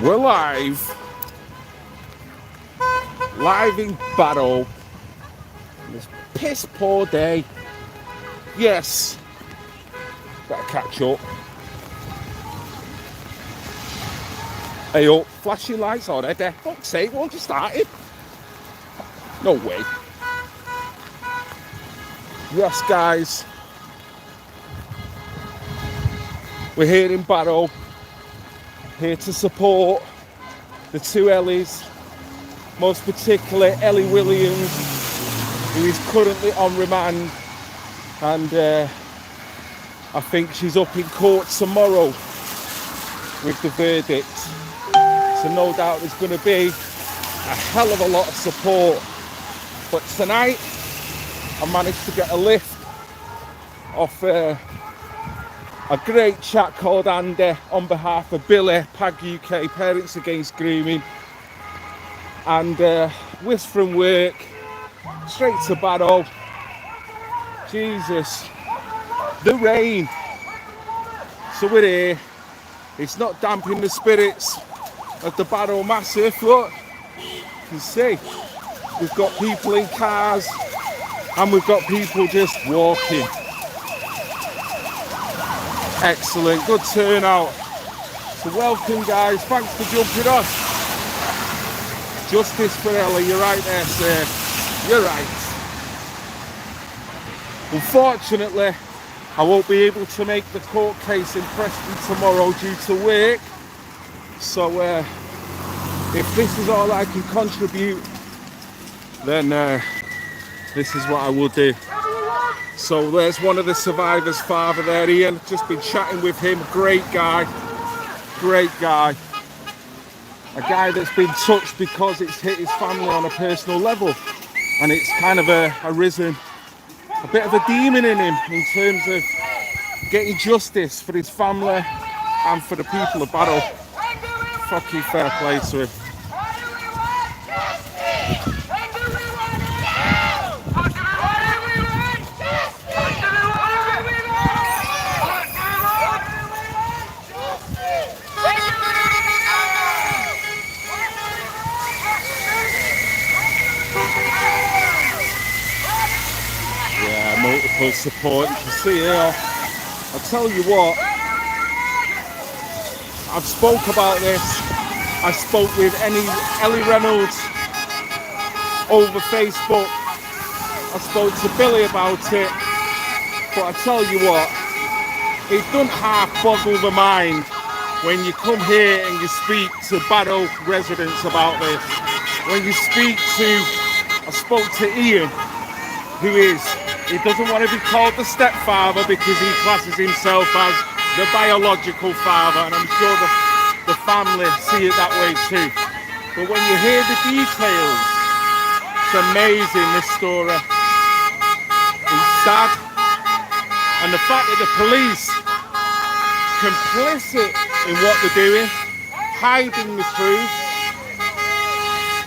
We're live in Barrow, on this piss poor day. Yes, better catch up. Hey up, flashing lights already. Fuck's sake, won't you start it? No way. Yes, guys, we're here in Barrow, here to support the two Ellies, most particularly Ellie Williams, who is currently on remand, and I think she's up in court tomorrow with the verdict. So no doubt there's going to be a hell of a lot of support. But tonight I managed to get a lift off a great chap called Andy on behalf of Billy, PAG UK, Parents Against Grooming, and whisked from work straight to Barrow. Jesus, the rain. So we're here. It's not damping the spirits of the Barrow Massive. Look, you can see we've got people in cars and we've got people just walking. Excellent, good turnout. So welcome, guys, thanks for jumping on. Justice for Ellie, you're right there, sir. You're right. Unfortunately, I won't be able to make the court case in Preston tomorrow due to work. So if this is all I can contribute, then this is what I will do. So there's one of the survivors' father there, Ian. Just been chatting with him. Great guy. Great guy. A guy that's been touched because it's hit his family on a personal level. And it's kind of arisen a bit of a demon in him in terms of getting justice for his family and for the people of Barrow. Fucking fair play to him. Yeah, multiple support. You can see here. I'll tell you what, I've spoke about this. I spoke with Ellie Reynolds over Facebook. I spoke to Billy about it. But I tell you what, it doesn't half boggle the mind when you come here and you speak to Barrow residents about this. When you speak to, I spoke to Ian, he doesn't want to be called the stepfather because he classes himself as the biological father, and I'm sure the family see it that way too. But when you hear the details, it's amazing, this story. It's sad. And the fact that the police complicit in what they're doing, hiding the truth.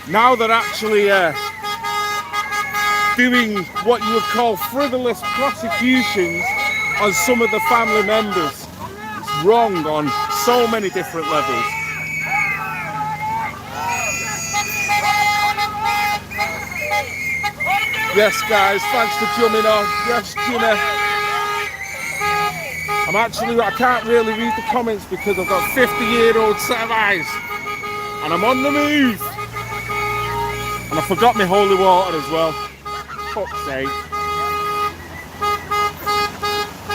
Now they're actually doing what you would call frivolous prosecutions on some of the family members. It's wrong on so many different levels. Yes, guys, thanks for jumping on. Yes, Gina. I can't really read the comments because I've got 50-year-old set of eyes and I'm on the move. And I forgot my holy water as well. Fuck's sake.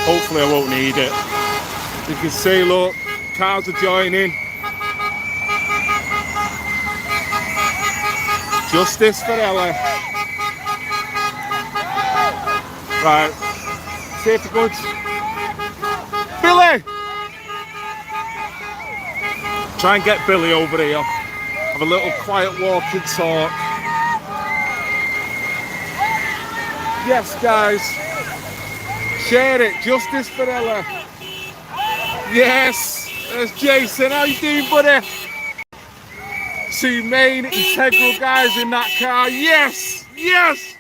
Hopefully I won't need it. You can see, look, cars are joining. Justice for Ellie. Right. Safety goods. Billy! Try and get Billy over here. Have a little quiet walk and talk. Yes, guys. Share it. Justice for Ella. Yes. There's Jason. How you doing, buddy? Two main integral guys in that car. Yes. Yes.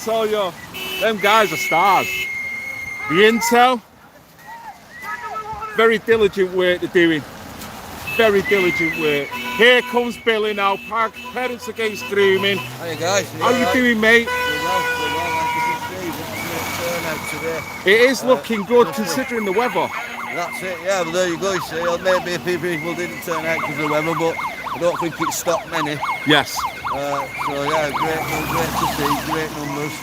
Tell you, them guys are stars. The intel. Very diligent work they're doing. very diligent work. Here comes Billy now, Parents Against Grooming. Hey guys. How you doing, mate? We're well, as you can see. It's a great turnout today. It is looking good considering the weather. That's it, yeah, well there you go, you see. Maybe a few people didn't turn out because of the weather, but I don't think it stopped many. Yes. So yeah, great to see, great numbers.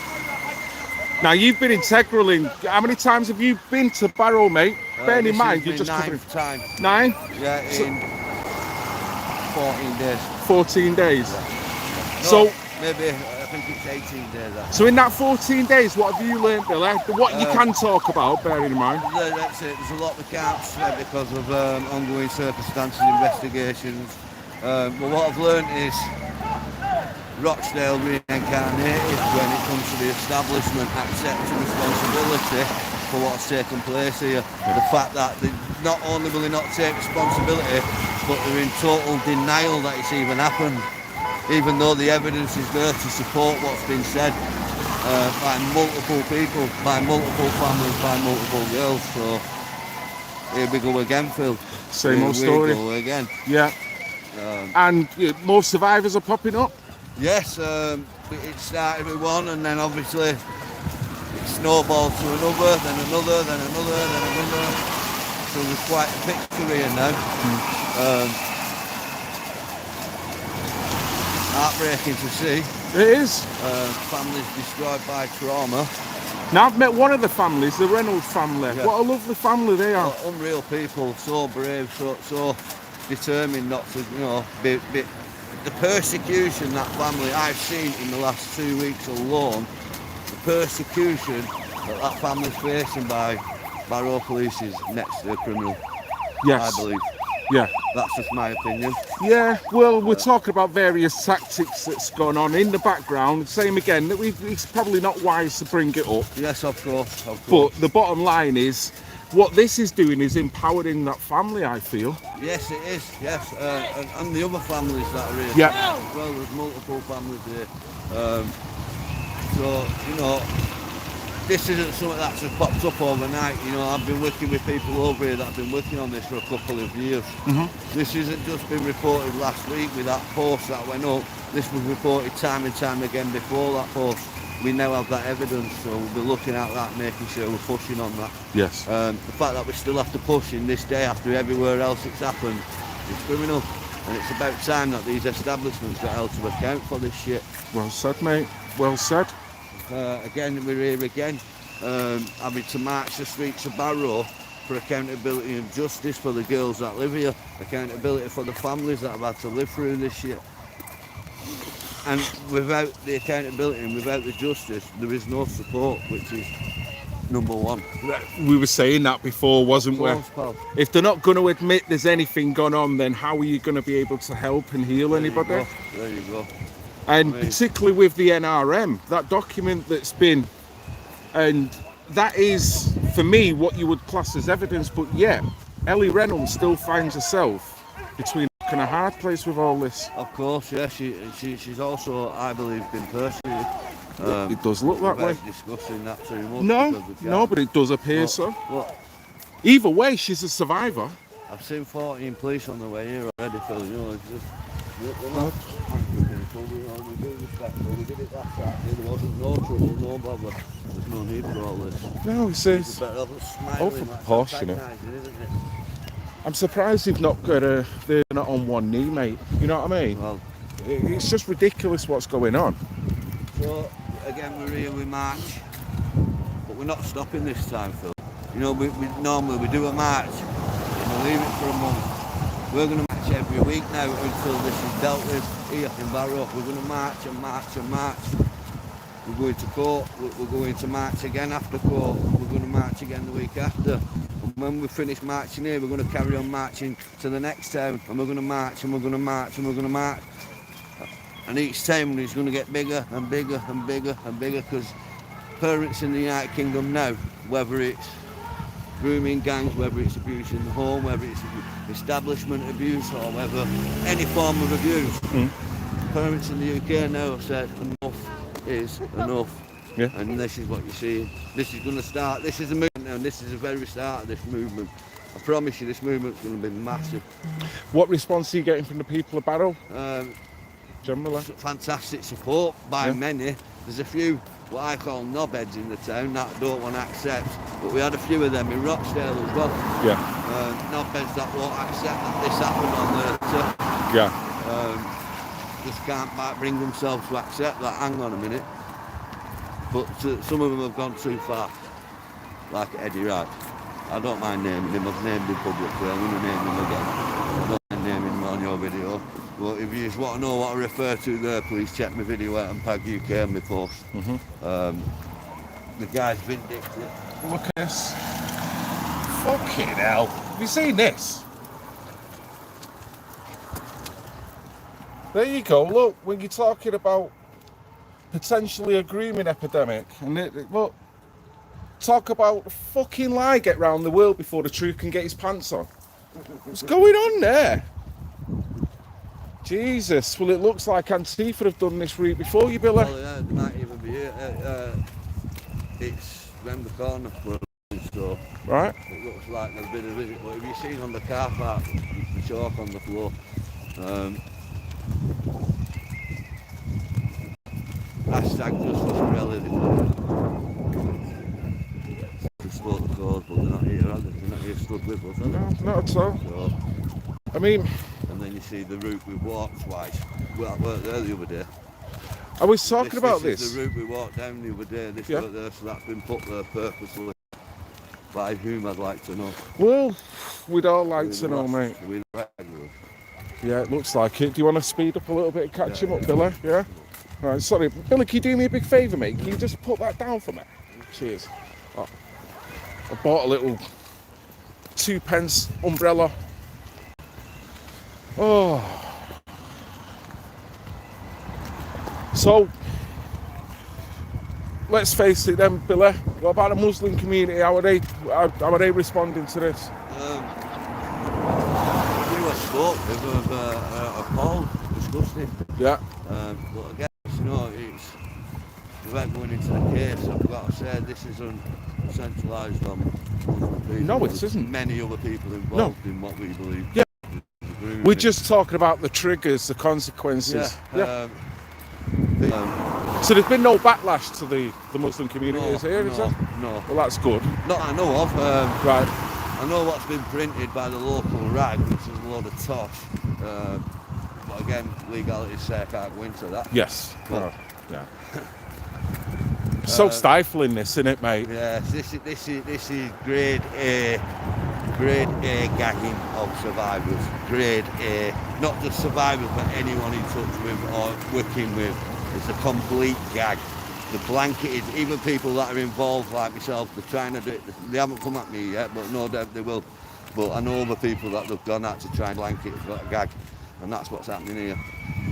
Now you've been integral in, how many times have you been to Barrow, mate? Bearing in mind, you're just covering... time. 9? Yeah, in 14 days. 14 days. No, So maybe, I think it's 18 days. Actually. So in that 14 days, what have you learned, Billy? What you can talk about, bearing in mind? That's it, there's a lot we can't say because of ongoing circumstances, investigations. But what I've learned is Rochdale reincarnated when it comes to the establishment accepting responsibility for what's taken place here. The fact that they not only will they not take responsibility, but they're in total denial that it's even happened, even though the evidence is there to support what's been said by multiple people, by multiple families, by multiple girls. So here we go again, Phil. Same old story. Here we go again. Yeah. And more survivors are popping up? Yes, it started with one and then obviously it snowballed to another, then another, then another, then another. So there's quite a picture here now. Heartbreaking to see. It is. Families destroyed by trauma. Now I've met one of the families, the Reynolds family. Yeah. What a lovely family they are. Unreal people, so brave, so determined not to, be the persecution that family I've seen in the last 2 weeks alone, the persecution that family's facing by Barrow police is next to a criminal. Yes. I believe. Yeah. That's just my opinion. Yeah, well, we're talking about various tactics that's gone on in the background. Same again, that it's probably not wise to bring it up. Yes, of course. But the bottom line is, what this is doing is empowering that family, I feel. Yes, it is, yes. And the other families that are here. Yeah. Well, there's multiple families here. This isn't something that's just popped up overnight. I've been working with people over here that have been working on this for a couple of years. This isn't just been reported last week with that post that went up. This was reported time and time again before that post. We now have that evidence, so we'll be looking at that, making sure we're pushing on that. Yes. The fact that we still have to push in this day after everywhere else it's happened is criminal. And it's about time that these establishments get held to account for this shit. Well said, mate. Well said. Again, we're here again, having to march the streets of Barrow for accountability and justice for the girls that live here, accountability for the families that have had to live through this shit. And without the accountability and without the justice, there is no support, which is number one. We were saying that before, wasn't we? If they're not going to admit there's anything gone on, then how are you going to be able to help and heal anybody? There you go. And particularly with the NRM, that document that's been, and that is, for me, what you would class as evidence, but yet, Ellie Reynolds still finds herself between a rock and a hard place with all this. Of course, yeah, she's also, I believe, been persecuted. It does look that way. Discussing that too much. No, but it does appear so. Well, either way, she's a survivor. I've seen 14 police on the way here already, Phil. It's just, we're not we do respectful. We did it last Saturday. There wasn't no trouble, no bother. There's no need for all this. No, it's over proportionate. I'm surprised they've not got they're not on one knee, mate. You know what I mean? Well, it's just ridiculous what's going on. So again, we're here, we march, but we're not stopping this time, Phil. We normally do a march and we leave it for a month. We're going to march every week now until this is dealt with here in Barrow. We're going to march and march and march. We're going to court, we're going to march again after court, we're going to march again the week after. And when we finish marching here, we're going to carry on marching to the next town, and we're going to march and we're going to march and we're going to march. And each time it's going to get bigger and bigger and bigger and bigger, because parents in the United Kingdom know, whether it's grooming gangs, whether it's abuse in the home, whether it's establishment abuse, or whether any form of abuse. Parents in the UK now have said enough is enough. Yeah. And this is what you're seeing. This is going to start, this is a movement now, and this is the very start of this movement. I promise you, this movement's going to be massive. What response are you getting from the people of Barrow, generally? Fantastic support by many. There's a few what I call knobheads in the town that don't want to accept, but we had a few of them in Rochdale as well. Yeah. Knobheads that won't accept that this happened on the turf. Yeah. Just can't bring themselves to accept that. Hang on a minute. But some of them have gone too far, like Eddie Wright. I don't mind naming him. I've named him publicly. I'm going to name him again. I don't mind naming him on your video. But if you just want to know what I refer to there, please check my video out on Pag UK on my post. The guy's vindictive. Look at this. Fucking hell. Have you seen this? There you go. Look, when you're talking about potentially a grooming epidemic, and look, talk about the fucking lie get round the world before the truth can get his pants on. What's going on there? Jesus. Well, it looks like Antifa have done this route before you, Billy. Well, yeah, it might even be it. It's round the corner for so right. It looks like there's been a visit, but if you've seen on the car park, the chalk on the floor. Hashtag justice for Ellie. They spoke the cause, but they're not here, are they? They're not here stood with us, are they? No, not at all. So, I mean... And then you see the route we walked twice. Well, I worked there the other day. I was talking about this. This is the route we walked down the other day. This worked there, so that's been put there purposely. By whom, I'd like to know. Well, we'd all like to know, mate. Yeah, it looks like it. Do you want to speed up a little bit and catch him up, Billy? Yeah? Right, sorry. Billy, can you do me a big favour, mate? Can you just put that down for me? Cheers. Oh, I bought a little 2p umbrella. Oh. So, let's face it then, Billy. What about the Muslim community? How are they responding to this? We were spoke with appalled, disgusted. Yeah. But again, you know, it's without going into the case, I've got to say this isn't centralised on Muslim people. No, it isn't. Many other people involved in what we believe. Yeah. We're just talking about the triggers, the consequences. Yeah. So there's been no backlash to the Muslim community is there? No. Well, that's good. Not I know of. Right. I know what's been printed by the local rag, which is a load of tosh. But again, legality's say I can't go into that. Yes. But, yeah. So stifling this, isn't it, mate? Yes, this is grade A gagging of survivors. Grade A, not just survivors, but anyone in touch with or working with. It's a complete gag. The blanketed, even people that are involved like myself, they're trying to do it. They haven't come at me yet, but no doubt they will. But I know other people that have gone out to try and blanket a gag, and that's what's happening here.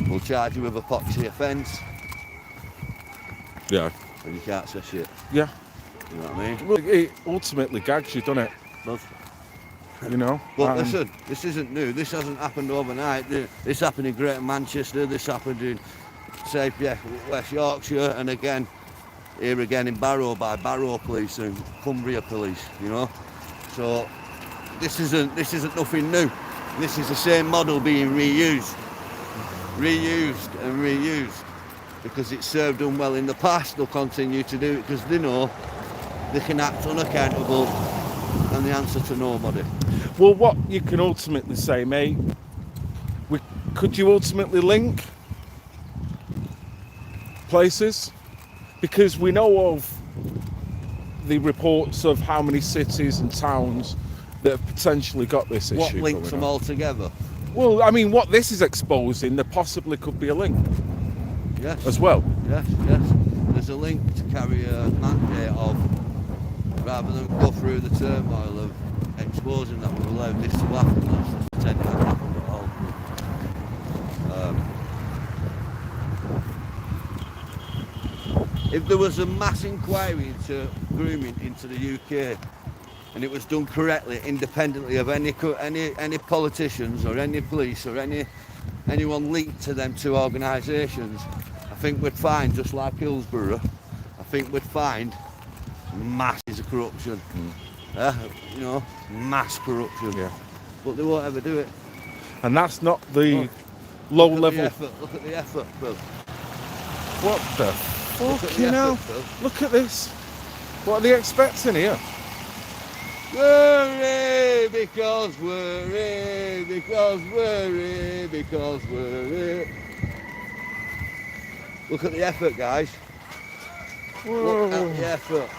We'll charge you with a poxy offence. Yeah. And you can't say shit. Yeah. You know what I mean? Well, it ultimately gags you, doesn't it? Does. You know? But listen, this isn't new. This hasn't happened overnight. This happened in Greater Manchester. This happened in, say, West Yorkshire, and again, here again in Barrow by Barrow Police and Cumbria Police. You know, so this isn't nothing new. This is the same model being reused and reused because it served them well in the past. They'll continue to do it because they know they can act unaccountable and the answer to nobody. Well, what you can ultimately say, mate, could you ultimately link places? Because we know of the reports of how many cities and towns that have potentially got this issue. What links them all together? Well, I mean, what this is exposing, there possibly could be a link. Yes. As well. Yes. There's a link to carry a mandate of, rather than go through the turmoil of exposing that we've allowed this to happen, let's just pretend it hasn't happened at all. If there was a mass inquiry into grooming into the UK and it was done correctly, independently of any politicians or any police or anyone linked to them two organisations, I think we'd find, just like Hillsborough, I think we'd find masses of corruption. You know, mass corruption. Yeah. But they won't ever do it. And that's not the low level. Look at the effort, Phil. What the Look at the fucking hell? effort, Phil. Look at this. What are they expecting here? We're here because we're here, because we're here, because we're here. Look at the effort, guys. Whoa. Look at the effort.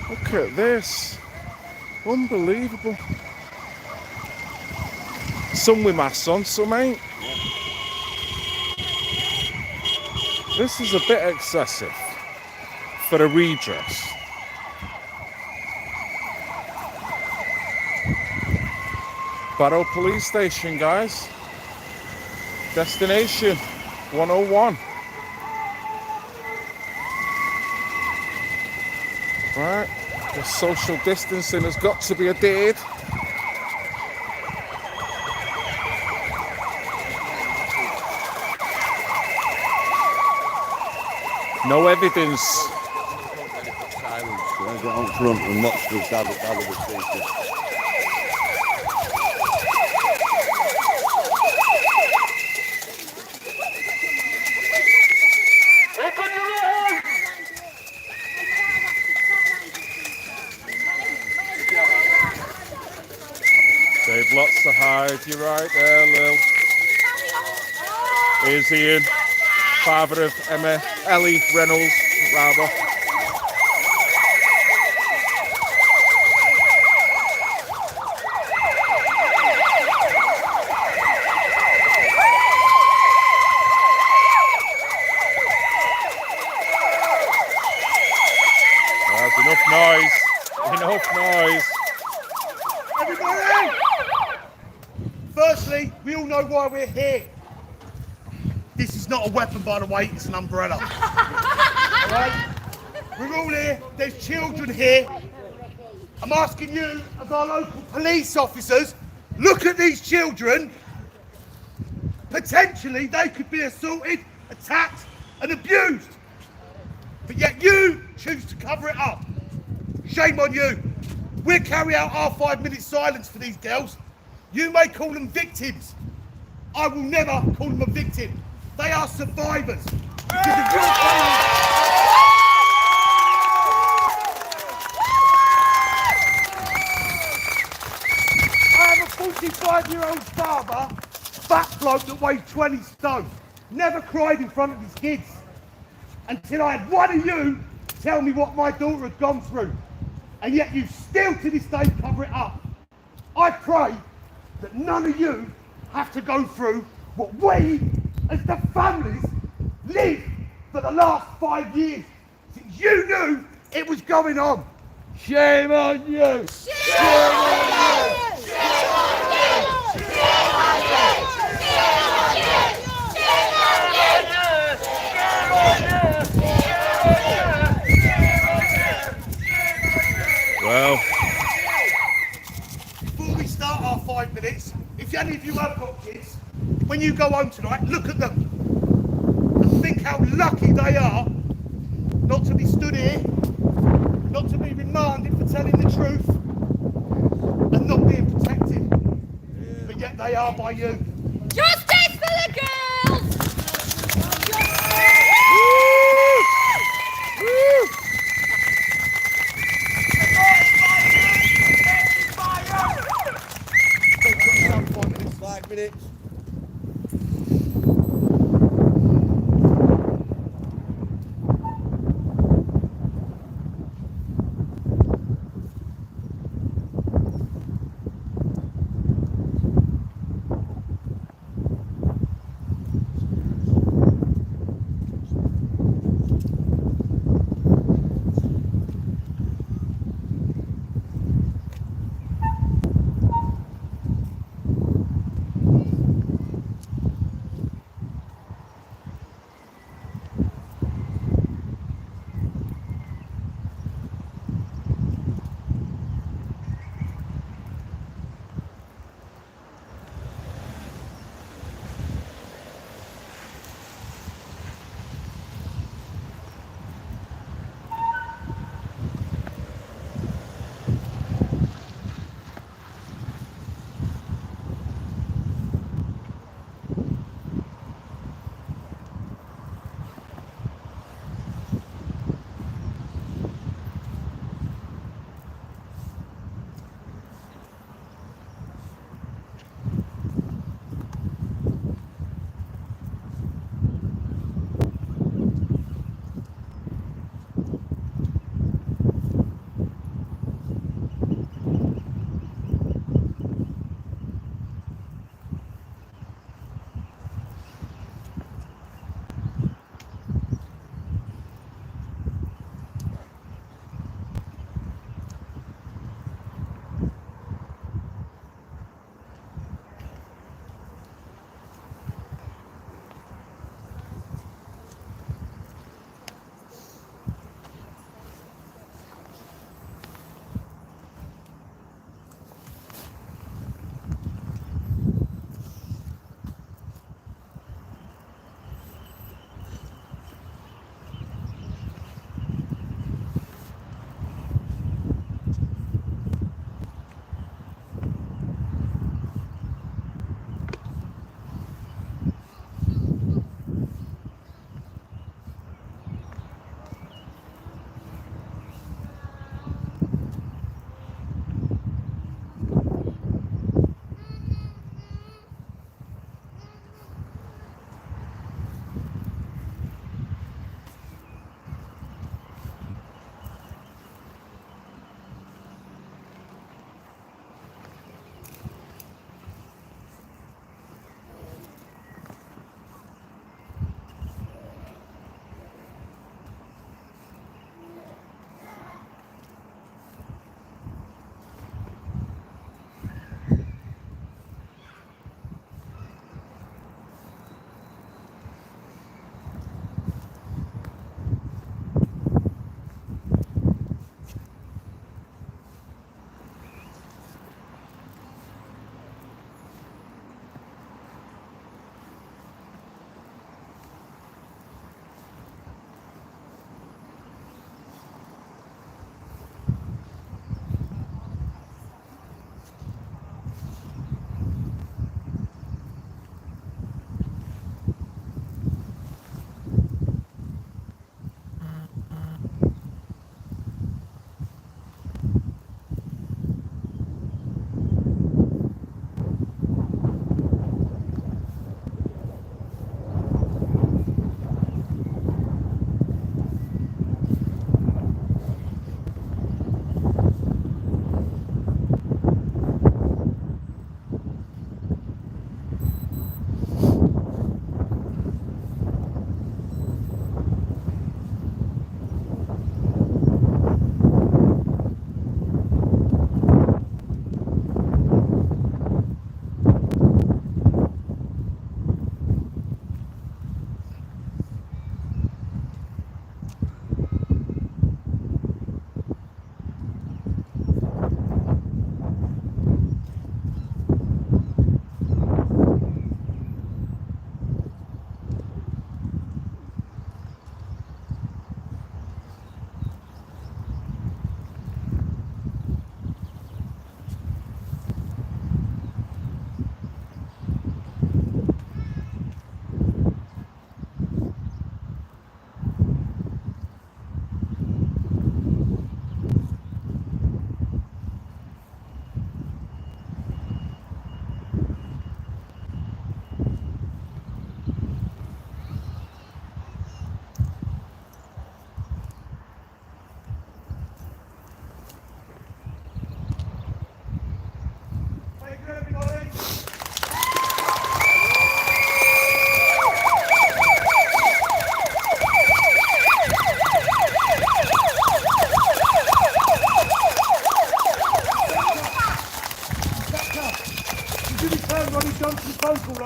Look at this. Unbelievable. Some with masks on, some ain't. This is a bit excessive for a redress. Barrow Police Station, guys. Destination 101. Right, the social distancing has got to be adhered. No evidence. Silence. I got on front and watched the dad was speaking. They've lots to hide. You're right there, Lil. Here's Ian, father of Emma, Ellie Reynolds, rather. There's enough noise. Enough noise. Everybody! Firstly, we all know why we're here. This is not a weapon, by the way, it's an umbrella. Alright? We're all here, there's children here. I'm asking you, as our local police officers, look at these children. Potentially, they could be assaulted, attacked, and abused. But yet you choose to cover it up. Shame on you. We'll carry out our 5-minute silence for these girls. You may call them victims. I will never call them a victim. They are survivors. Because of your parents. I am a 45-year-old father, fat bloke that weighs 20 stone. Never cried in front of his kids. Until I had one of you tell me what my daughter had gone through. And yet you still to this day cover it up. I pray that none of you have to go through what we, as the families, lived for the last 5 years, since you knew it was going on. Shame on you! Shame on you! Well, before we start our 5 minutes, if any of you have got kids, when you go home tonight, look at them and think how lucky they are not to be stood here, not to be remanded for telling the truth, and not being protected. But yet they are by you. Justice for the girls! They've got around 5 minutes. 5 minutes.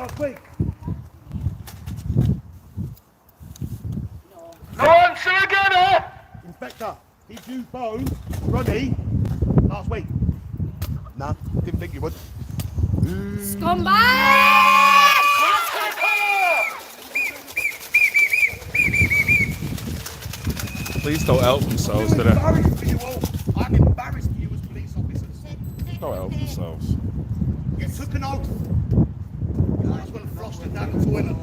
last week. No answer again, eh? Inspector, did you phone Roddy last week? No, didn't think you would. Scumbag! Police don't help themselves, do I'm they? embarrassed for you all. I'm embarrassed for you as police officers. Don't help themselves. You took an oath. Might as well have flushed it down the toilet.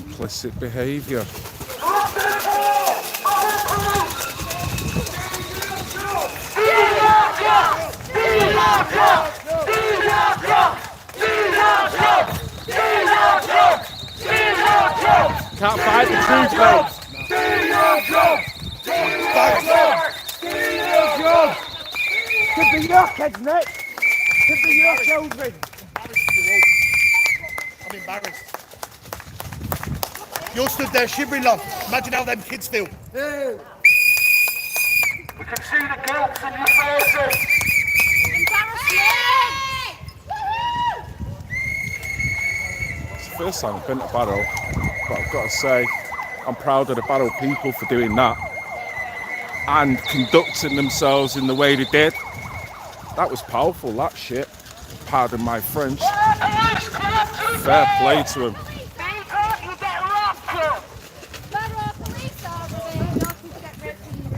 Implicit behaviour. Can't fight the truth, folks. Could be your kids next. Could be your children. I'm embarrassed. You're stood there shivering, love. Imagine how them kids feel. We can see the guilt in your faces. It's the first time I've been to Barrow, but I've got to say, I'm proud of the Barrow people for doing that and conducting themselves in the way they did. That was powerful, that shit. Pardon my French. Fair play to him. Barrow police officer, not to get rid of you.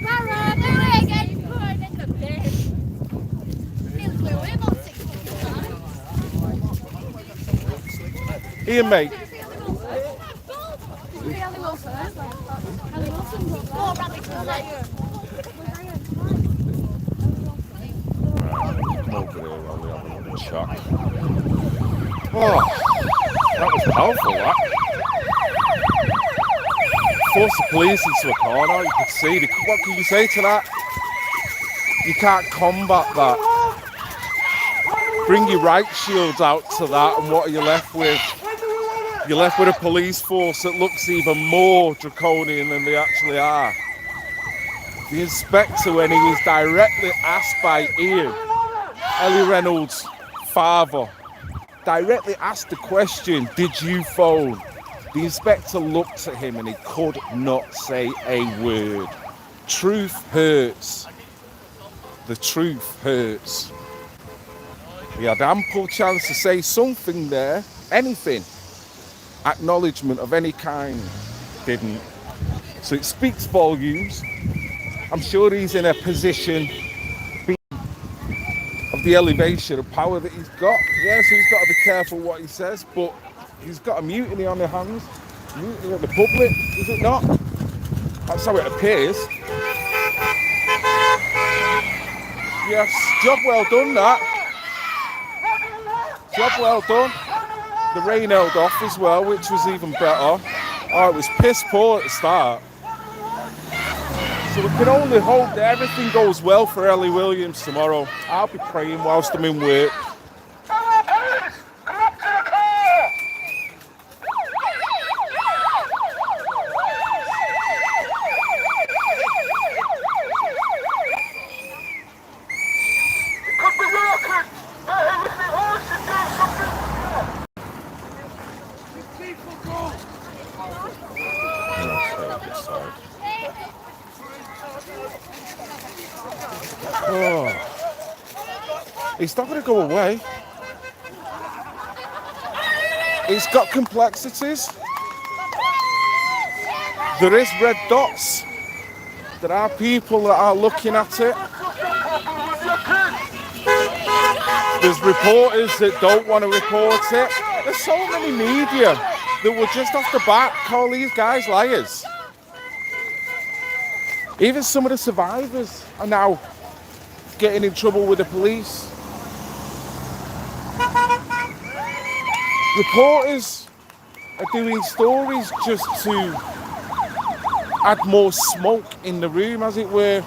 Barrow, do it again. Put it in the bin. Feels we're about 60. Ian, mate. Come over here while we have a little chat. Oh, that was powerful, that. Force the police into a corner, you could see. What can you say to that? You can't combat that. Bring your rights shields out to that, and what are you left with? You're left with a police force that looks even more draconian than they actually are. The inspector, when he was directly asked by Ian, Ellie Reynolds' father, directly asked the question, did you phone? The inspector looked at him and he could not say a word. Truth hurts. The truth hurts. He had ample chance to say something there, anything. Acknowledgement of any kind, didn't. So it speaks volumes. I'm sure he's in a position of the elevation of power that he's got. Yeah, so he's got to be careful what he says, but he's got a mutiny on his hands. Mutiny of the public, is it not? That's how it appears. Yes, job well done, that. Job well done. The rain held off as well, which was even better. Oh, it was piss poor at the start. So we can only hope that everything goes well for Ellie Williams tomorrow. I'll be praying whilst I'm in work. Oh. It's not going to go away. It's got complexities. There is red dots. There are people that are looking at it. There's reporters that don't want to report it. There's so many media that will just off the bat call these guys liars. Even some of the survivors are now getting in trouble with the police. Reporters are doing stories just to add more smoke in the room, as it were.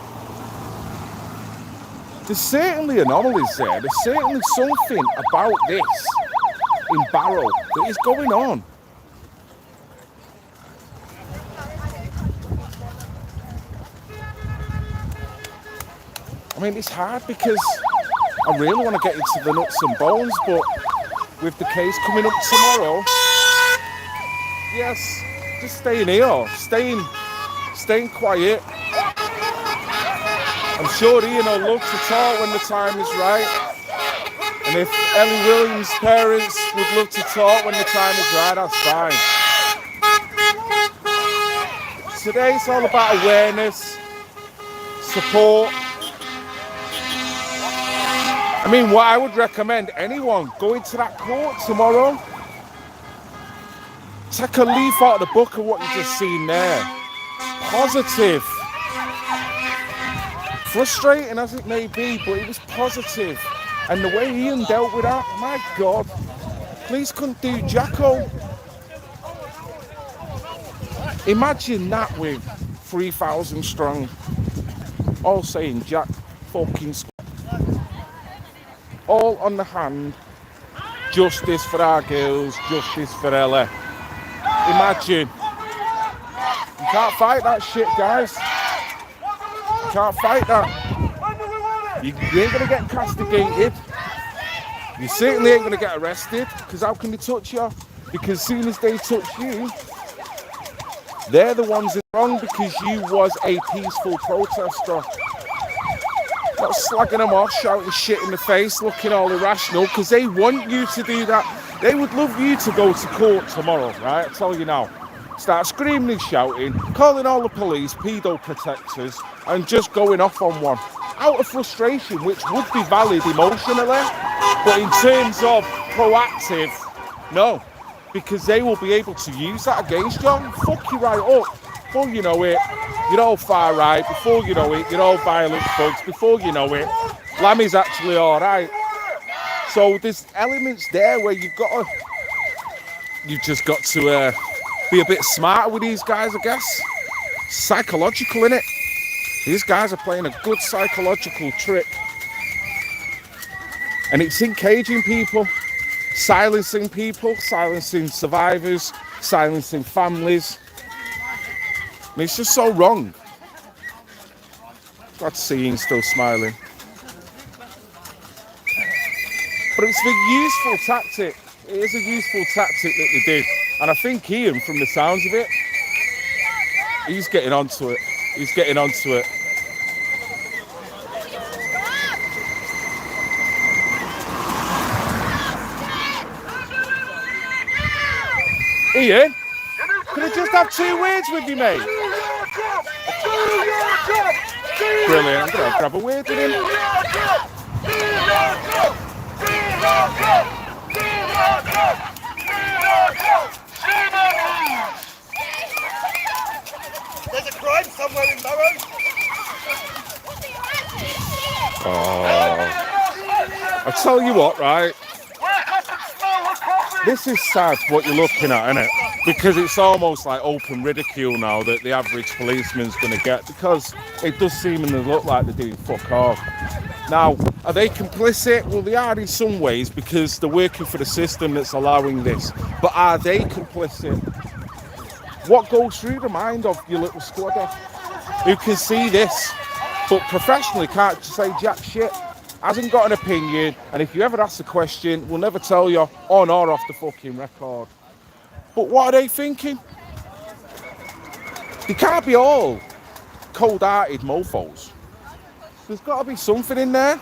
There's certainly anomalies there. There's certainly something about this in Barrow that is going on. mean, it's hard because I really want to get into the nuts and bones, but with the case coming up tomorrow, yes, just staying here, staying quiet. I'm sure Ian will love to talk when the time is right. And if Ellie Williams' parents would love to talk when the time is right, that's fine. Today it's all about awareness, support. I mean, what I would recommend anyone going to that court tomorrow, take a leaf out of the book of what you've just seen there. Positive. Frustrating as it may be, but it was positive. And the way Ian dealt with that, my God, police couldn't do jacko. Imagine that with 3,000 strong, all saying Jack fucking Scott. All on the hand, justice for our girls, justice for Ellie. Imagine. You can't fight that shit, guys. You can't fight that. You ain't gonna get castigated. You certainly ain't gonna get arrested, because how can they touch you? Because as soon as they touch you, they're the ones in wrong because you was a peaceful protester. Not slagging them off, shouting shit in the face, looking all irrational, because they want you to do that. They would love you to go to court tomorrow, right? I tell you now. Start screaming and shouting, calling all the police, pedo protectors, and just going off on one. Out of frustration, which would be valid emotionally, but in terms of proactive, no. Because they will be able to use that against you. Fuck you right up. Before you know it, you're all far right. Before you know it, you're all violent thugs. Before you know it, Lammy's actually all right. So there's elements there where you've just got to be a bit smarter with these guys, I guess. Psychological, innit? These guys are playing a good psychological trick. And it's engaging people, silencing survivors, silencing families. And it's just so wrong. Glad to see Ian still smiling. But it's a useful tactic. It is a useful tactic that they did. And I think Ian, from the sounds of it, he's getting onto it. He's getting onto it. Ian, could I just have 2 words with you, mate? Brilliant. I'm going to grab a word with him. There's a crime somewhere in Barrow. Oh. I tell you what, right? This is sad what you're looking at, isn't it? Because it's almost like open ridicule now that the average policeman's going to get, because it does seemingly look like they're doing fuck off. Now, are they complicit? Well, they are in some ways because they're working for the system that's allowing this. But are they complicit? What goes through the mind of your little squadder who can see this, but professionally can't say jack shit? Hasn't got an opinion, and if you ever ask a question, we'll never tell you on or off the fucking record. But what are they thinking? They can't be all cold-hearted mofos. There's got to be something in there.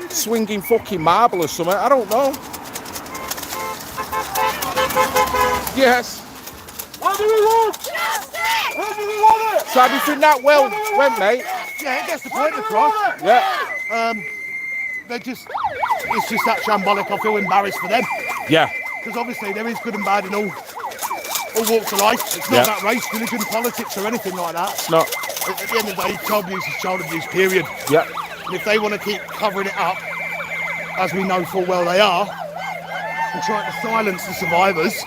Swinging fucking marble or something, I don't know. Yes. What do we want? What do we want it? So how do you think that went, mate? Yeah, it gets the point across. Yeah. It's just that shambolic. I feel embarrassed for them. Yeah. Because obviously there is good and bad in all walks of life. It's not about race, religion, politics or anything like that. It's not. At the end of the day, child abuse is child abuse, period. Yeah. And if they want to keep covering it up, as we know full well they are, and trying to silence the survivors,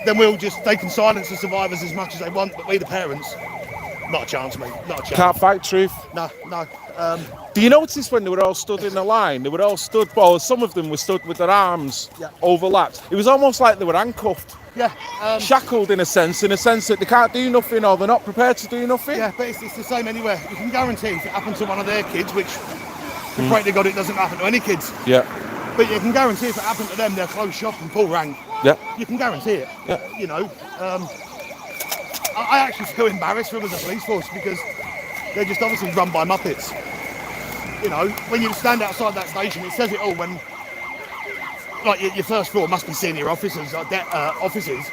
then they can silence the survivors as much as they want, but we the parents, not a chance, mate, not a chance. Can't fight truth. No. Do you notice when they were all stood in a line, they were all stood, well, some of them were stood with their arms overlapped. It was almost like they were handcuffed. shackled in a sense that they can't do nothing or they're not prepared to do nothing. Yeah, but it's the same anywhere. You can guarantee if it happened to one of their kids, which we pray to God it doesn't happen to any kids. Yeah. But you can guarantee if it happened to them, they'll close shop and pull rank. Yeah. You can guarantee it. Yeah. You know, I actually feel embarrassed for them as a police force because they're just obviously run by muppets. You know, when you stand outside that station, it says it all. When, like, your first floor must be senior officers, officers.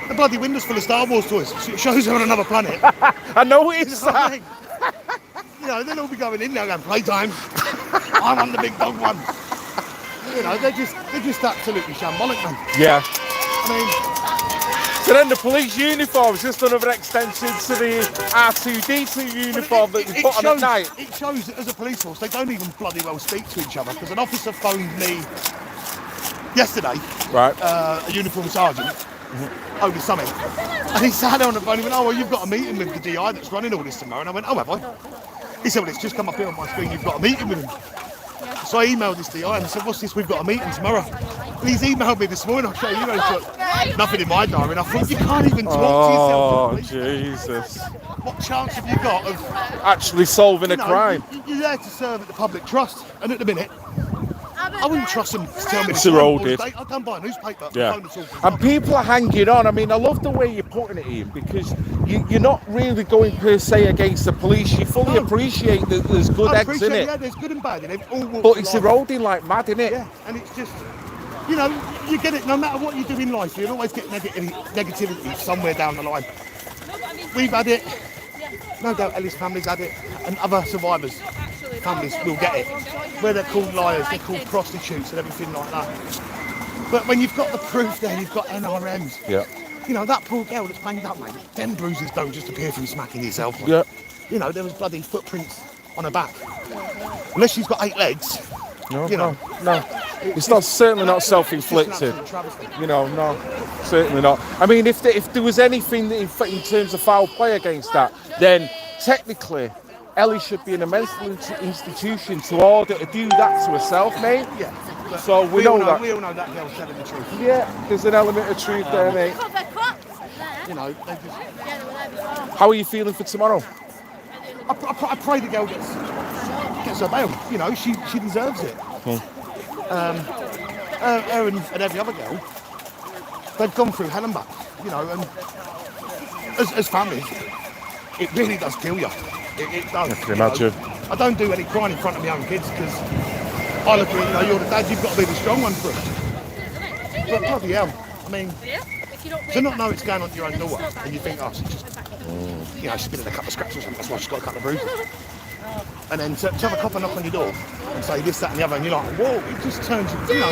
The bloody window's full of Star Wars toys. It shows they're on another planet. I noticed that. You know, they'll all be going in there going, playtime. I want the big dog one. You know, they're just absolutely shambolic, man. Yeah. I mean, so then the police uniform is just another extension to the R2D2 uniform that they put on at night. It shows that as a police force, they don't even bloody well speak to each other because an officer phoned me yesterday, right? A uniformed sergeant, over something. And he sat there on the phone and he went, oh, well, you've got a meeting with the DI that's running all this tomorrow. And I went, oh, have I? He said, well, it's just come up here on my screen, you've got a meeting with him. So I emailed this DI and I said, what's this, we've got a meeting tomorrow. And he's emailed me this morning, I'll show you, and I thought, nothing in my diary. And I thought, you can't even talk to yourself. Oh, Jesus. What chance have you got of actually solving a crime? You're there to serve at the public trust, and at the minute, I wouldn't trust them to tell me It's eroded. I'll go and buy a newspaper. Yeah. And people are hanging on. I mean, I love the way you're putting it, Ian, because you're not really going per se against the police. You fully appreciate that there's good eggs in it. Yeah, there's good and bad in it. But it's eroding like mad, isn't it? Yeah, and it's just, you know, you get it no matter what you do in life. You'll always get negativity somewhere down the line. We've had it. No doubt Ellie's family's had it, and other survivors' families will get it. Where they're called liars, they're called prostitutes and everything like that. But when you've got the proof there, you've got NRMs. Yeah. You know, that poor girl that's banged up, mate, them bruises don't just appear from smacking yourself. Mate. Yeah. You know, there was bloody footprints on her back. Unless she's got 8 legs. No, you know, no. It's not certainly not self-inflicted. You know, no, certainly not. I mean, if there was anything in terms of foul play against that, then technically Ellie should be in a mental institution to do that to herself, mate. Yeah. So we know that. We all know that girl's telling the truth. Yeah, there's an element of truth there, mate. You know, they just... How are you feeling for tomorrow? I pray the girl gets her bail. You know, she deserves it. Her and every other girl, they've gone through hell and back. You know, and as families, it really does kill you. It does. I can imagine. I don't do any crying in front of my own kids because I look at it, you know, you're the dad, you've got to be the strong one for them. But bloody hell, I mean, to not know it's going on to your own daughter and you think, oh, she's just, you know, she's been in a couple of scratches and that's why she's got a couple of bruises. And then to have a copper knock on your door and say this, that and the other, and you're like, whoa, it just turns you, you know,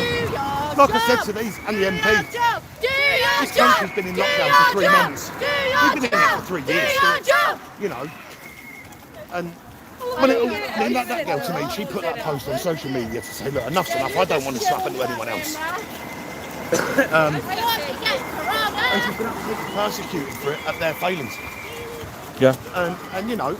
like I said to these and the MP, this country's been in lockdown for 3 months. We've been in it for 3 years. You know, and when that girl to me, she put that post on social media to say, look, enough's enough, I don't want to slap into anyone else. And she's been absolutely persecuted for it at their failings. Yeah. And you know,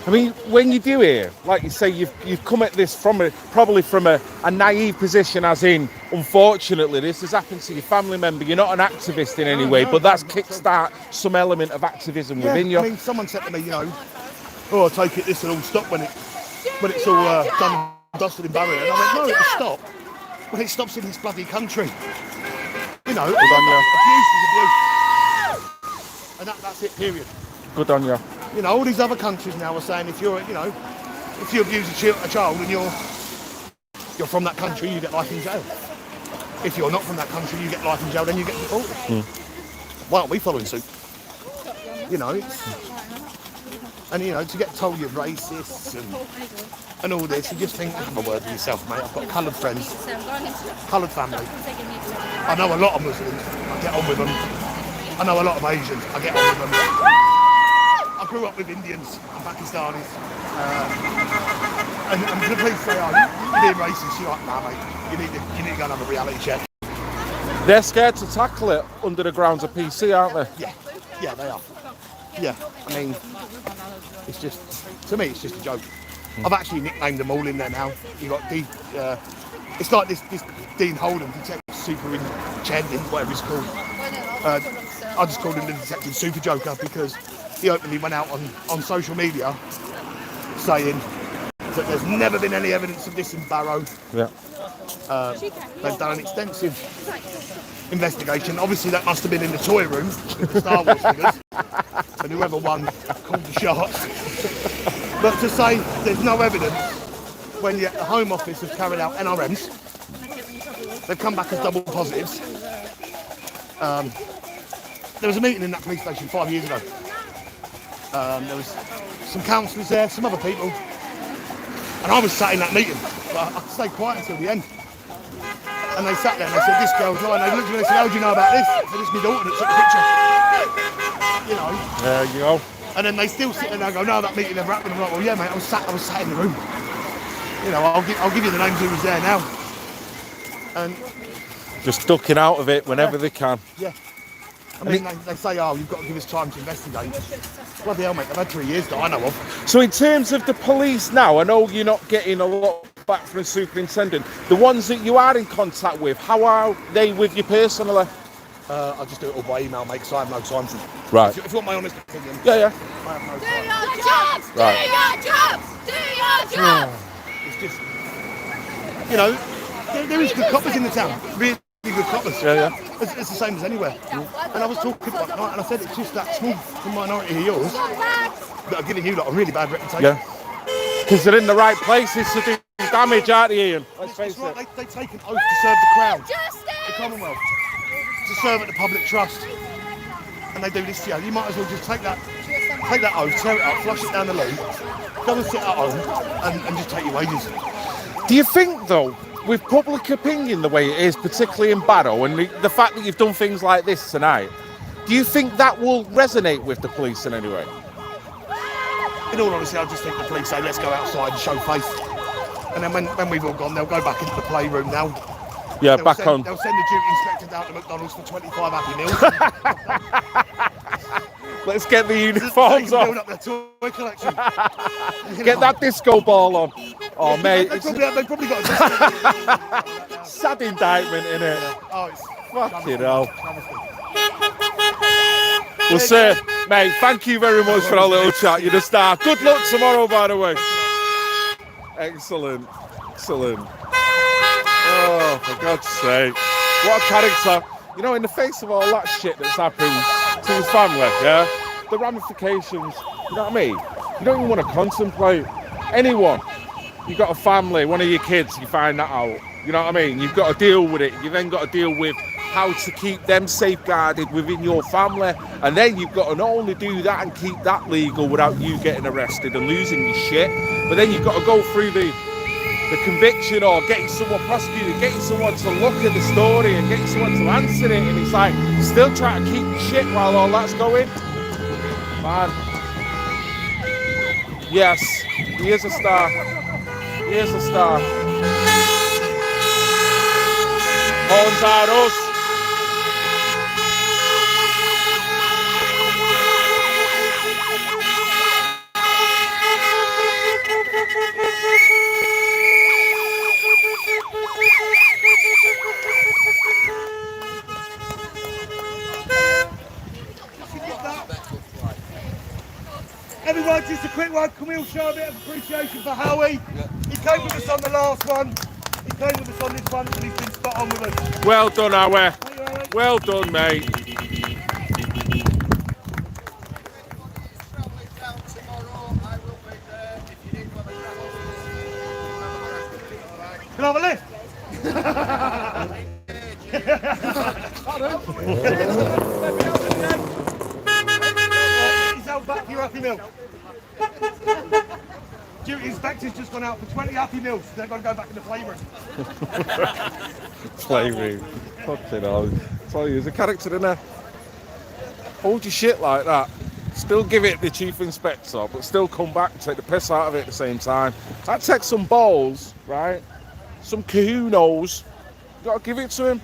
I mean, when you do here, like you say, you've come at this probably from a naive position, as in, unfortunately, this has happened to your family member. You're not an activist in any way, but that's kickstart some element of activism within you. I mean, someone said to me, you know, oh, I take it this will all stop when it's all done and dusted in Barrow. And I went, no, it'll stop when it stops in this bloody country. You know, abuse is abuse, and that's it. Period. Good on you. You know, all these other countries now are saying if you abuse a child and you're from that country, you get life in jail. If you're not from that country, you get life in jail, then you get deported. Why aren't we following suit? You know, and you know, to get told you're racist and all this, you just think, have a word with yourself, mate. I've got coloured friends, coloured family. I know a lot of Muslims, I get on with them. I know a lot of Asians, I get on with them. I grew up with Indians and Pakistanis, and the police say, oh, you're being racist. You're like, nah, mate, you need to go and have a reality check. They're scared to tackle it under the grounds of PC, aren't they? Yeah, they are. Yeah, I mean, it's just, to me, it's just a joke. I've actually nicknamed them all in there now. You got it's like this Dean Holden, Detective Chen, whatever he's called. I just called him the Detective Super Joker because he openly went out on social media saying that there's never been any evidence of this in Barrow. Yeah. They've done an extensive investigation. Obviously, that must have been in the toy room with the Star Wars figures. And whoever won called the shots. But to say there's no evidence when yet the Home Office has carried out NRMs, they've come back as double positives. There was a meeting in that police station 5 years ago. There was some councillors there, some other people, and I was sat in that meeting, but I stayed quiet until the end. And they sat there and they said, this girl's lying. They looked at me and they said, how do you know about this? I said, it's my daughter that took the picture. You know. There you go. And then they still sit there and I go, no, that meeting never happened. I'm like, well, yeah, mate, I was sat in the room. You know, I'll give you the names who was there now. And just ducking out of it whenever they can. Yeah. I mean, they say, oh, you've got to give us time to investigate. Bloody hell, mate, they've had 3 years that I know of. So in terms of the police now, I know you're not getting a lot back from the superintendent. The ones that you are in contact with, how are they with you personally? I just do it all by email, mate, because I have no time to. Right. If you want my honest opinion. Yeah. I have no Do time. your jobs! Right. Do your jobs! Do your jobs! It's just, you know, there is good coppers in the town. Really good coppers. Yeah. It's the same as anywhere. And I was talking about that night, and I said it's just that small minority of yours that are giving you like a really bad reputation. Yeah. Because they're in the right places to do damage, aren't they, Ian? Let's face Right, it. they take an oath to serve the Crown, Justice! the Commonwealth, to serve at the public trust. And they do this to you. You might as well just take that oath, tear it up, flush it down the loo, go and sit at home and just take your wages. Do you think, though, with public opinion the way it is, particularly in Barrow, and the fact that you've done things like this tonight, do you think that will resonate with the police in any way? In all honesty, I just think the police say, let's go outside and show face. And then when we've all gone, they'll go back into the playroom now. Yeah, They'll back send, on. They'll send the duty inspector down to McDonald's for 25 Happy Meals. Let's get the So uniforms they can on. build up their toy collection. Get that disco ball on. Oh, mate, They've it's probably got a sad indictment, innit? Oh, it's Fucking hell. travesty. Well, sir, mate, thank you very much for our little chat. You're the star. Good luck tomorrow, by the way. Excellent. Oh, for God's sake. What a character. You know, in the face of all that shit that's happened to his family, yeah? The ramifications, you know what I mean? You don't even want to contemplate. Anyone, you've got a family, one of your kids, you find that out. You know what I mean? You've got to deal with it. You then got to deal with how to keep them safeguarded within your family. And then you've got to not only do that and keep that legal without you getting arrested and losing your shit, but then you've got to go through the conviction or getting someone prosecuted, getting someone to look at the story and getting someone to answer it. And it's like, still trying to keep your shit while all that's going. Man. Yes, he is a star. He is a star. Horns are us. Everyone, just a quick one. Can we all show a bit of appreciation for Howie? He came with us on the last one. He came with us on this one, and he's been spot on with us. Well done, Howie. Thank you, Howie. Well done, mate. Can I have a lift? He's held back your Happy Meal. Duty inspector's just gone out for 20 Happy Meals. They're going to go back in the playroom. Playroom. Fucking hell. I tell you, there's a character in there. Hold your shit like that. Still give it the chief inspector, but still come back and take the piss out of it at the same time. That takes some balls, right? Some kahunos. Got to give it to him.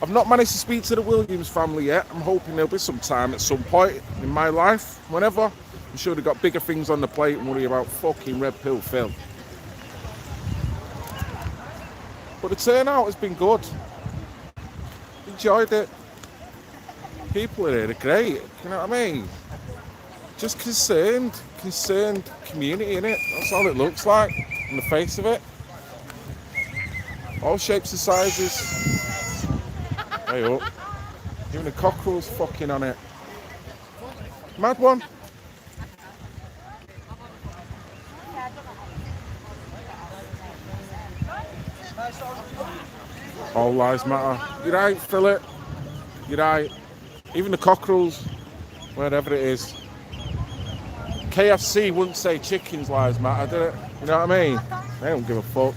I've not managed to speak to the Williams family yet. I'm hoping there'll be some time at some point in my life, whenever. I'm sure they've got bigger things on the plate and worry about fucking Red Pill Phil. But the turnout has been good. enjoyed it. People here are great, you know what I mean? Just concerned community, innit? That's all it looks like on the face of it. All shapes and sizes. Hey up. Even the cockerel's fucking on it. Mad one. All lives matter. You're right, Philip. You're right. Even the cockerels, wherever it is. KFC wouldn't say chickens lives matter, did it? You know what I mean? They don't give a fuck.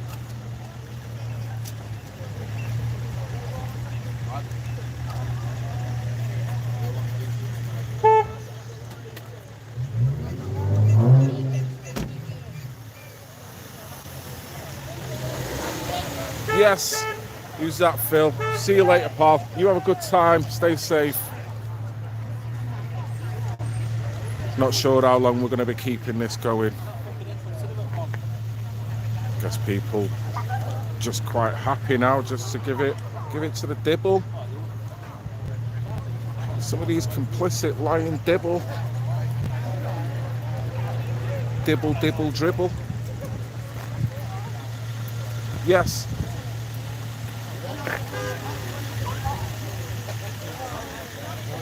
Yes. Who's that, Phil? See you later, pal. You have a good time. Stay safe. Not sure how long we're going to be keeping this going. Guess people just quite happy now just to give it to the dibble. Some of these complicit lying dibble. Dibble, dibble, dribble. Yes.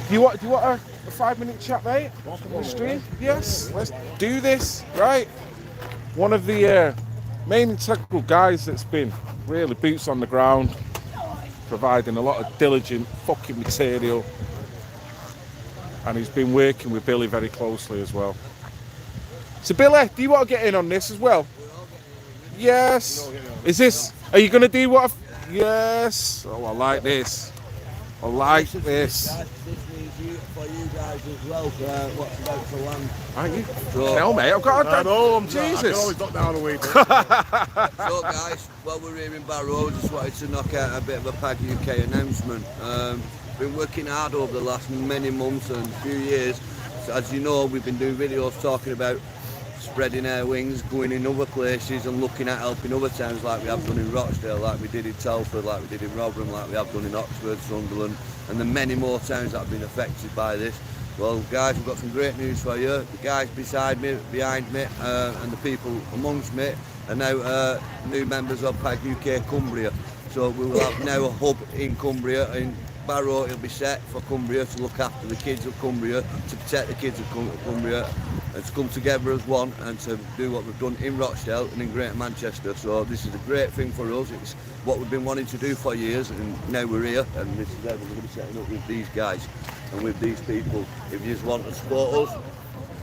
Do you want a 5-minute chat, mate? On the stream? Yes, let's do this, right? One of the main integral guys that's been really boots on the ground, providing a lot of diligent fucking material, and he's been working with Billy very closely as well. So Billy, do you want to get in on this as well? Yes. Is this, are you going to do what yes. Oh, I like this. I like this. This means for you guys as well, what's about to land. Aren't you? Hell, mate, I've got I know, Jesus. I can always knock down a week. So guys, while we're here in Barrow, just wanted to knock out a bit of a PAG UK announcement. Been working hard over the last many months and few years. So as you know, we've been doing videos talking about spreading our wings, going in other places and looking at helping other towns like we have done in Rochdale, like we did in Telford, like we did in Rotherham, like we have done in Oxford, Sunderland, and the many more towns that have been affected by this. Well guys, we've got some great news for you. The guys beside me, behind me, and the people amongst me are now new members of PAG UK Cumbria. So we will have now a hub in Cumbria. In Barrow, it'll be set for Cumbria to look after the kids of Cumbria, to protect the kids of Cumbria, and to come together as one and to do what we've done in Rochdale and in Greater Manchester. So this is a great thing for us. It's what we've been wanting to do for years, and now we're here, and this is where we're going to be setting up with these guys and with these people. If you just want to support us,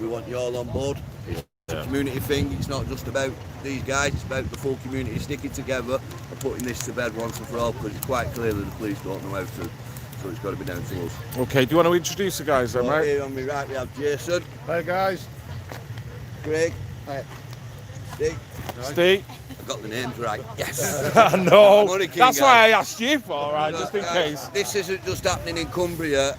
we want you all on board. It's a community thing. It's not just about these guys, it's about the full community sticking together and putting this to bed once and for all, because it's quite clear that the police don't know how to. So it's got to be down to us. Okay, do you want to introduce the guys then, mate? Here on my right we have Jason. Hey guys. Craig. Hi. Steve. Steve. I got the names right. Yes. I know. Money King, That's guys. why I asked you for, right? Just in case. This isn't just happening in Cumbria.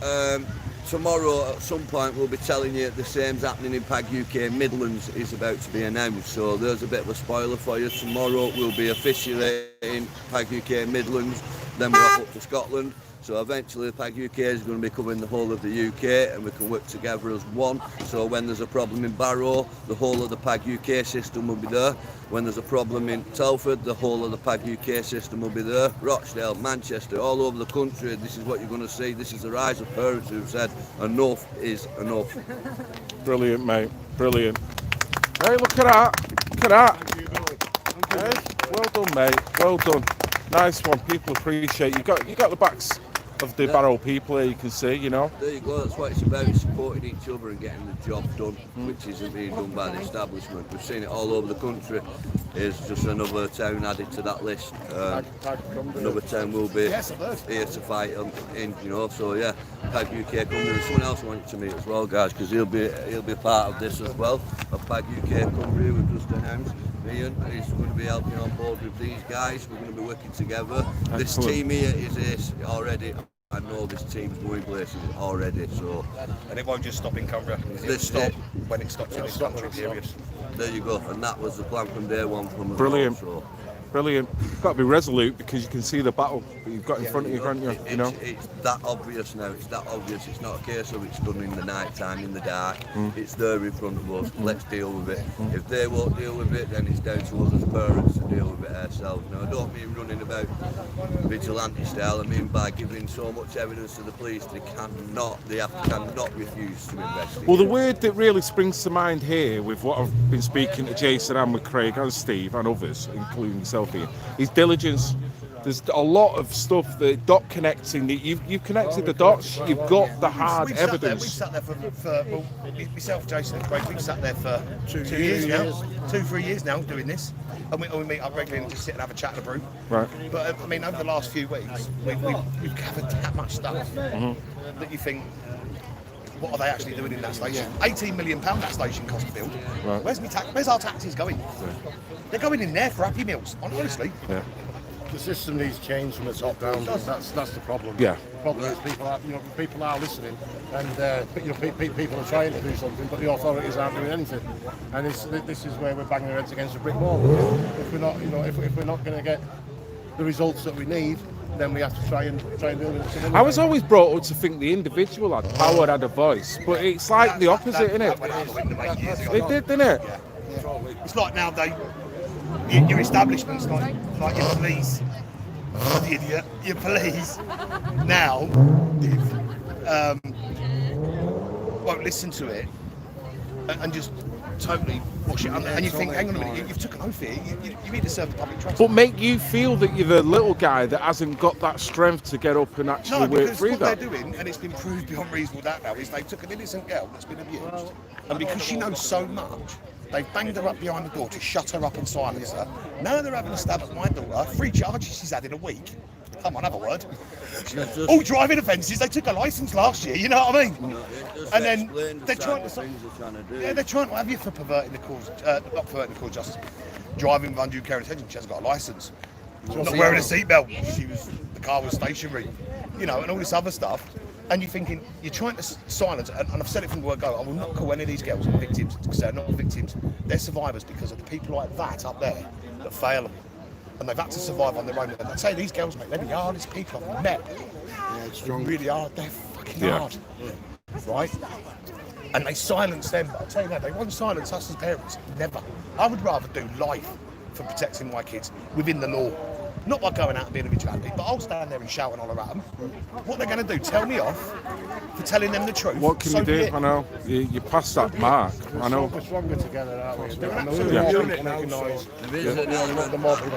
Tomorrow at some point we'll be telling you the same's happening in PAG UK Midlands is about to be announced. So there's a bit of a spoiler for you. Tomorrow we'll be officially in PAG UK Midlands. Then we're off up to Scotland. So eventually the PAG UK is going to be covering the whole of the UK, and we can work together as one. So when there's a problem in Barrow, the whole of the PAG UK system will be there. When there's a problem in Telford, the whole of the PAG UK system will be there. Rochdale, Manchester, all over the country, this is what you're going to see. This is the rise of parents who've said enough is enough. Brilliant, mate. Brilliant. Hey, look at that. Look at that. Hey, well done, mate. Well done. Nice one. People appreciate you. Got the backs of the Barrow people here, you can see, you know. There you go, that's what it's about, supporting each other and getting the job done, which isn't being done by the establishment. We've seen it all over the country. Here's just another town added to that list. Another town will be here to fight in, you know, so yeah, PAG UK Cumbria. There's someone else I want you to meet as well, guys, because he'll be part of this as well, of PAG UK Cumbria. We've just announced. Ian is going to be helping on board with these guys. We're going to be working together. Excellent. This team here is ace already. I know this team's going places already, so. And it won't just stop in Cumbria. This stop when it stops in this country period. There you go, and that was the plan from day one. From Brilliant. So Brilliant. Got to be resolute because you can see the battle that you've got in front of you, can't you? You know. It's that obvious now. It's that obvious. It's not a case of it's done in the night time, in the dark. It's there in front of us. Let's deal with it. If they won't deal with it, then it's down to us as parents to deal with it ourselves. Now, I don't mean running about vigilante style. I mean by giving so much evidence to the police, they cannot refuse to investigate. Well, the word that really springs to mind here, with what I've been speaking to Jason and with Craig and Steve and others, including yourself here, is diligence. There's a lot of stuff, the dot connecting, that you've connected the dots, you've got the hard evidence. We've sat there for well, myself, Jason and Craig, we've sat there for 2 years now, 3 years now doing this. And we meet up regularly and just sit and have a chat and a brew. Right. But I mean, over the last few weeks, we've covered that much stuff that you think, what are they actually doing in that station? £18 million that station cost to build. Right. Where's our taxes going? They're going in there for Happy Meals, honestly. Yeah. The system needs change from the top down. That's the problem. Yeah. The problem is people are listening, and people are trying to do something, but the authorities aren't doing anything. And this is where we're banging our heads against a brick wall. If we're not going to get the results that we need, then we have to try and deal with it. I was always brought up to think the individual had power, had a voice, but it's like the opposite, isn't it? It did, didn't it? Yeah. It's like now your establishment's like your police, the idiot, your police now won't listen to it and just totally wash it under. And you think, hang on a minute, you've took an oath here, you need to serve the public trust. But make you feel that you're the little guy that hasn't got that strength to get up and actually work through that. No, because what they're doing, and it's been proved beyond reasonable doubt now, is they took an innocent girl that's been abused, and because she knows so much, they've banged her up behind the door to shut her up and silence her. Now they're having a stab at my daughter. 3 charges she's had in a week. Come on, have a word. All driving offences. They took a licence last year. You know what I mean? And then they're trying to. They're trying to have you for perverting the cause, not perverting the cause, just driving with undue care and attention. She hasn't got a licence. Not wearing a seatbelt. The car was stationary. You know, and all this other stuff. And you're thinking, you're trying to silence, and I've said it from the word go, I will not call any of these girls victims, because they're not victims. They're survivors because of the people like that up there that fail them. And they've had to survive on their own. And I say these girls, mate, they're the hardest people I've met. They really are. They're fucking hard. Right? And they silence them. But I tell you that, they won't silence us as parents. Never. I would rather do life for protecting my kids within the law. Not by going out and being a vigilante, but I'll stand there and shout and holler at them. What they're going to do, tell me off for telling them the truth. What can you do? I know. You're past that mark. I know. We're stronger together, aren't we? They're absolutely There is an element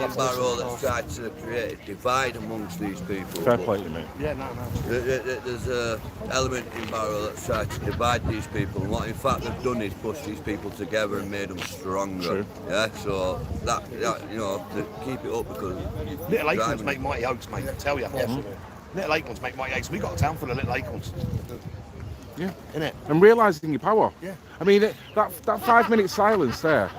in Barrow that's tried to create a divide amongst these people. Fair play to me. Yeah, no. There's an element in Barrow that's tried to divide these people. And what in fact they've done is push these people together and made them stronger. True. Yeah, so that you know, keep it up because little acorns make mighty oaks, mate, I tell you. Little acorns make mighty oaks. We've got a town full of little acorns. Yeah. Innit? And realising your power. Yeah. I mean, that 5-minute silence there,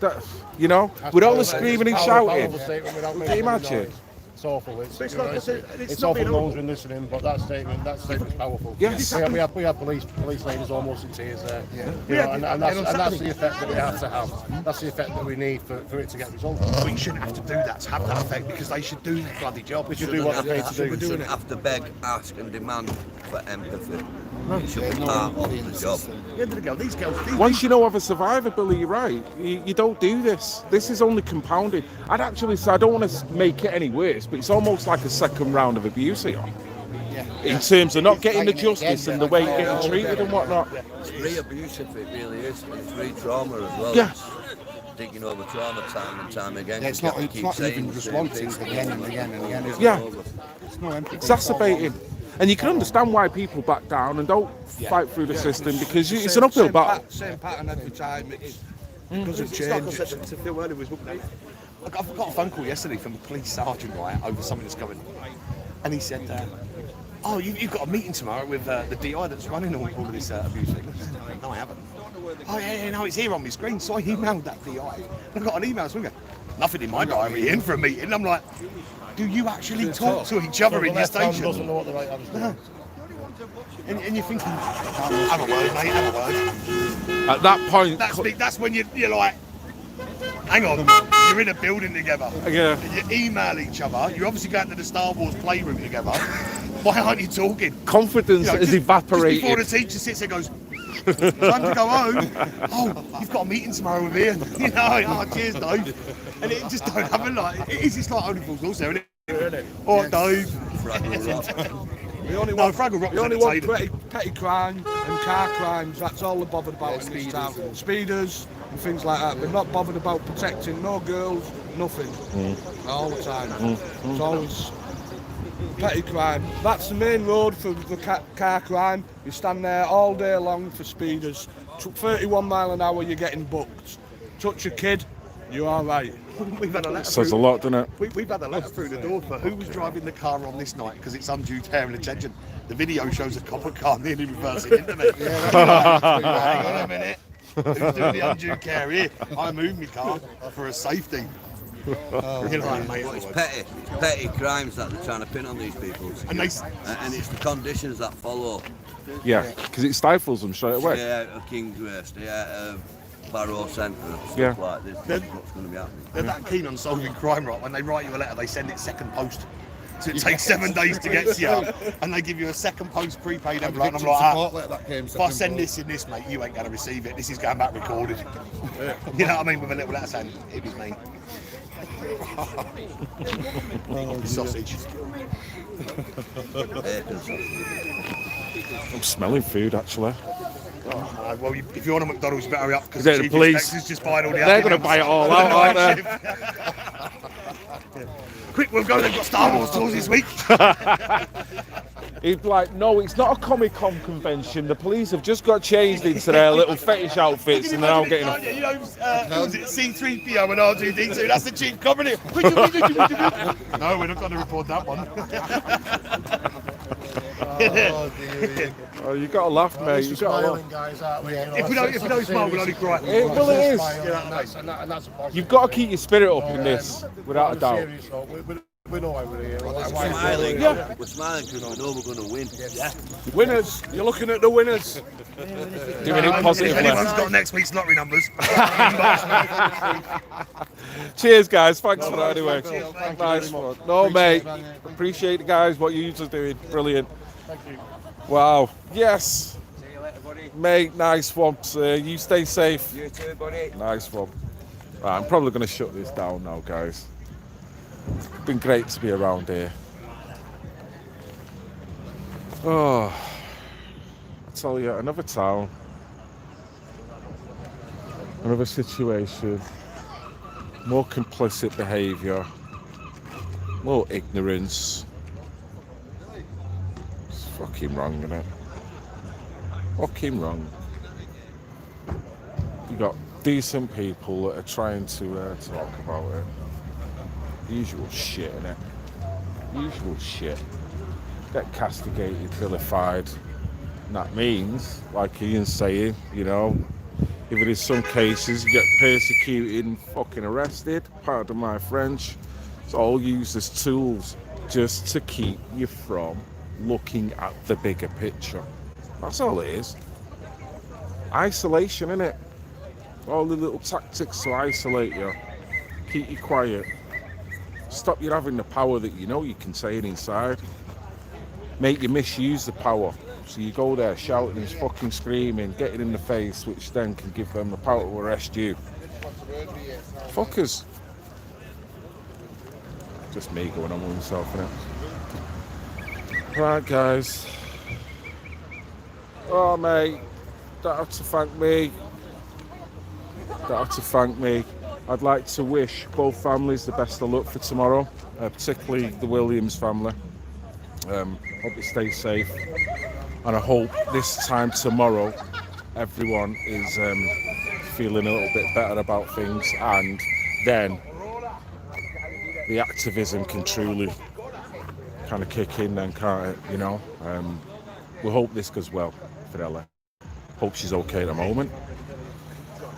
that, you know, with all the screaming and shouting, can you imagine? It's awful. It's It's awful no one's been listening, but that statement's powerful. Yes. We have police ladies almost in tears there. Yeah. And that's the effect that we have to have. That's the effect that we need for it to get resolved. We shouldn't have to do that to have that effect, because they should do their bloody job. They should do what they're paid to do. We shouldn't have to beg, ask and demand for empathy. It should be part of the job. These girls, Once you know of a survivor, Billy, you're right. You don't do this. This is only compounded. I'd actually say, I don't want to make it any worse, but it's almost like a second round of abuse here. In terms of not getting the justice and the way you're getting treated and whatnot. It's re-abusive, it really is. It's re-trauma as well. Yeah. It's digging over trauma time and time again. It's not even just one thing again and again and again. Yeah. It's no empathy. Exacerbating. And you can understand why people back down and don't fight through the system, because it's an uphill battle. Same pattern every time. It doesn't It's like I change. said to Phil earlier, I've got a phone call yesterday from a police sergeant, right, over something that's going on. And he said, oh, you've got a meeting tomorrow with the DI that's running all of this abuse thing. I said, no, I haven't. Oh, yeah, no, it's here on my screen. So I emailed that DI. I got an email from him. Nothing in my diary in for a meeting. I'm like, do you actually talk to each other in your station? Doesn't know what the right answer is. And you're thinking, have a word, mate, have a word. At that point, That's when you're like, hang on, you're in a building together. Yeah. You email each other. You're obviously going to the Star Wars playroom together. Why aren't you talking? Confidence You know, has just evaporated. before the teacher sits there and goes, time to go home. Oh, you've got a meeting tomorrow with Ian. You know, oh, cheers, Dave. And it just don't happen like it is. It's like Only Fools also, isn't it? Or Dave. We only No, want, Fraggle Rock's we only want entertaining. petty crime and car crimes. That's all they're bothered about in this town. Speeders and things like that. They're not bothered about protecting no girls, nothing. All the time. It's always petty crime. That's the main road for the car crime. You stand there all day long for speeders. 31 mile an hour, you're getting booked. Touch a kid, you're all right. We've had a letter Says a through- lot, doesn't it? We've had a letter through the door for who was driving the car on this night because it's undue care and attention. The video shows a copper car nearly reversing into me. Hang on a minute. Who's doing the undue care here? I moved my car for a safety. You're like, mate, But it's petty crimes that they're trying to pin on these people. and And it's the conditions that follow. Yeah, because it stifles them straight away. Stay out of Kingsway, stay out of Barrow Centre, stuff Yeah. like this. That's what's going to be happening. they're that keen on solving crime, right? When they write you a letter, they send it second post. So it takes 7 days to get to you, and they give you a second post prepaid envelope. And I'm like, if I send this in this, mate, you ain't going to receive it. This is going back recorded. You know what I mean? With a little letter saying, it was me. Sausage. I'm smelling food, actually. Well, if you're on a McDonald's, you better hurry up because Is it the the chief police? inspector's just buying all the They're going to buy it all out, aren't they? Quick, we'll go. They've got Star Wars tours this week. He's like, no, it's not a Comic-Con convention. The police have just got changed into their little fetish outfits and they're all getting... You know, was it C-3PO and R2-D2? That's the chief coming here. No, we're not going to report that one. Oh, you got to laugh, mate. You got to laugh. Guys, aren't we? If we don't smile, we'll only cry. Well, it is. And that's a positive. You've got to keep your spirit up in this, without a doubt. Serious, though. We know why we're here. We're smiling. Yeah. We're smiling because we know we're going to win. Yeah. Winners, you're looking at the winners. Doing it positively. Anyone's got next week's lottery numbers. Cheers, guys. Thanks for that anyway. Nice one. No, mate. Appreciate it, guys. What you are doing. Brilliant. Thank you. Wow. Yes. See you later, buddy. Mate, nice one. You stay safe. You too, buddy. Nice one. Right, I'm probably going to shut this down now, guys. It's been great to be around here. Oh, I tell you, another town, another situation, more complicit behaviour, more ignorance. It's fucking wrong, isn't it? Fucking wrong. You got decent people that are trying to talk about it. Usual shit, innit? Usual shit. Get castigated, vilified. And that means, like Ian's saying, you know, if it is some cases, you get persecuted and fucking arrested, pardon my French. It's all used as tools just to keep you from looking at the bigger picture. That's all it is. Isolation, innit? All the little tactics to isolate you. Keep you quiet. Stop you having the power that you know you contain inside. Make you misuse the power. So you go there shouting and fucking screaming, getting in the face, which then can give them the power to arrest you. Fuckers. Just me going on with myself, innit? Right, guys. Oh, mate. Don't have to thank me. Don't have to thank me. I'd like to wish both families the best of luck for tomorrow, particularly the Williams family. Hope you stay safe, and I hope this time tomorrow everyone is feeling a little bit better about things, and then the activism can truly kind of kick in then, can't it, you know? We hope this goes well for Ellie. Hope she's okay at the moment.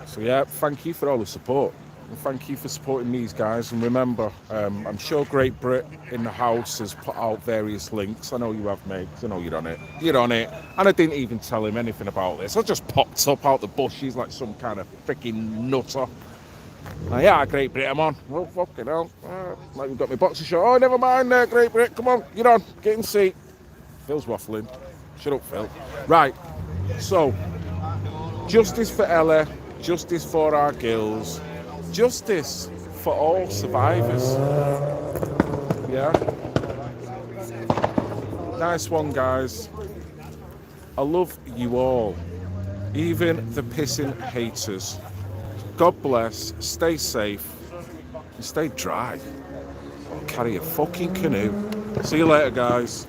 So yeah, thank you for all the support. And thank you for supporting these guys. And remember, I'm sure Great Brit in the house has put out various links. I know you have, mate. I know you're on it. You're on it. And I didn't even tell him anything about this. I just popped up out the bushes like some kind of freaking nutter. Yeah, Great Brit, I'm on. Oh, fucking hell. Like we've got my boxer short. Oh, never mind, Great Brit. Come on, get on, get in seat. Phil's waffling. Shut up, Phil. Right, so, justice for Ellie, justice for our girls, justice for all survivors. Yeah? Nice one, guys. I love you all, even the pissing haters. God bless, stay safe, and stay dry. Or carry a fucking canoe. See you later, guys.